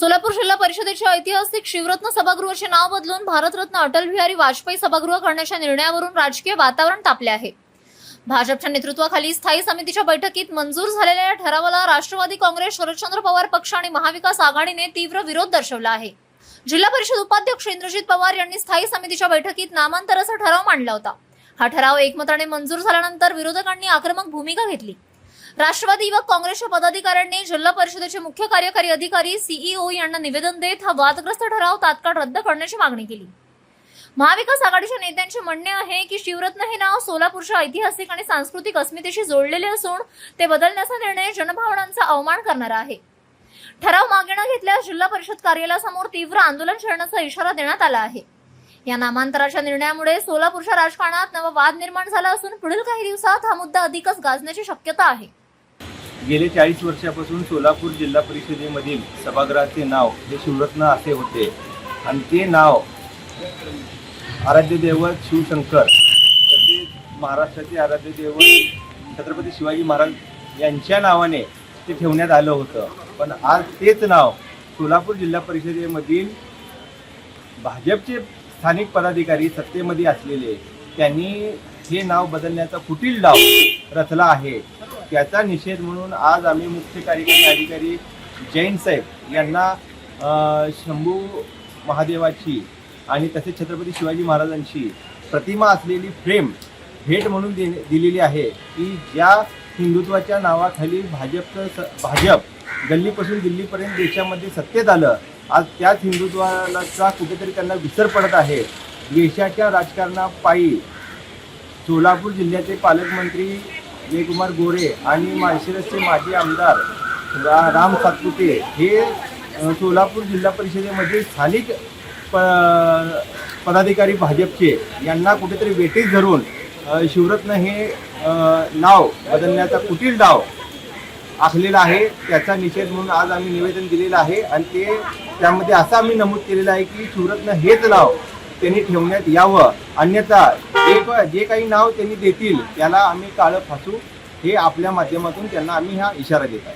सोलापूर जिल्हा परिषदेच्या ऐतिहासिक शिवरत्न सभागृहाचे नाव बदलून भारतरत्न अटल बिहारी वाजपेयी सभागृह करण्याच्या निर्णयावरून राजकीय वातावरण तापले आहे। भाजपच्या नेतृत्वाखाली स्थायी समितीच्या बैठकीत मंजूर झालेल्या या ठरावाला राष्ट्रवादी काँग्रेस, शरदचंद्र पवार पक्ष आणि महाविकास आघाडीने तीव्र विरोध दर्शवला आहे। जिल्हा परिषद उपाध्यक्ष इंद्रजित पवार यांनी स्थायी समितीच्या बैठकीत नामांतराचा ठराव मांडला होता। हा ठराव एकमताने मंजूर झाल्यानंतर विरोधकांनी आक्रमक भूमिका घेतली। राष्ट्रवादी युवक काँग्रेसच्या पदाधिकाऱ्यांनी जिल्हा परिषदेचे मुख्य कार्यकारी अधिकारी सीईओ यांना निवेदन देत हा वादग्रस्त ठराव तात्काळ रद्द करण्याची मागणी केली। महाविकास आघाडीच्या नेत्यांचे म्हणणे आहे की शिवरत्न हे नाव सोलापूरच्या ऐतिहासिक आणि सांस्कृतिक अस्मितेशी जोडलेले असून ते बदलण्याचा निर्णय जनभावनांचा अवमान करणारा आहे। ठराव मागे न घेतल्यास जिल्हा परिषद कार्यालयासमोर तीव्र आंदोलन छेडण्याचा इशारा देण्यात आला आहे। या नामांतराच्या निर्णयामुळे सोलापूरच्या राजकारणात नवा वाद निर्माण झाला असून पुढील काही दिवसात हा मुद्दा अधिकच गाजण्याची शक्यता आहे। गेले 40 वर्षापासून सोलापूर जिल्हा परिषदेमधील सभागृहाचे नाव हे शिवरत्न असे होते आणि ते नाव आराध्य दैवत शिवशंकर तसेच महाराष्ट्राचे आराध्य दैवत छत्रपती शिवाजी महाराज यांच्या नावाने ते ठेवण्यात आलं होतं। पण आज तेच नाव सोलापूर जिल्हा परिषदेमधील भाजपचे स्थानिक पदाधिकारी सत्तेमध्ये असलेले त्यांनी हे नाव बदलण्याचा कुटील डाव रचला आहे। त्याचा निषेध म्हणून आज आम्ही मुख्य कार्यकारी अधिकारी जैन साहेब यांना शंभू महादेवाची आणि तसेच छत्रपती शिवाजी महाराजांची प्रतिमा असलेली फ्रेम भेट म्हणून दिलेली आहे की ज्या हिंदुत्वाच्या नावाखाली भाजप गल्लीपासून दिल्लीपर्यंत देशामध्ये सत्तेत आलं, आज त्याच हिंदुत्वाचा कुठेतरी त्यांना विसर पडत आहे। देशाच्या राजकारणापायी सोलापूर जिल्ह्याचे पालकमंत्री जयकुमार गोरे आणि माळशिरसचे माजी आमदार राम सातपुते हे सोलापूर जिल्हा परिषदेमध्ये स्थानिक पदाधिकारी भाजपचे यांना कुठेतरी वेठीस धरून शिवरत्न हे नाव बदलण्याचा कुटील डाव आखलेला आहे। त्याचा निषेध म्हणून आज आम्ही निवेदन दिलेलं आहे आणि त्यामध्ये असं आम्ही नमूद केलेलं आहे की शिवरत्न हेच नाव त्यांनी ठेवण्यात यावं, अन्यथा जे काही नाव त्यांनी देतील त्याला आम्ही काळं फासू, हे आपल्या माध्यमातून त्यांना आम्ही हा इशारा देत आहे।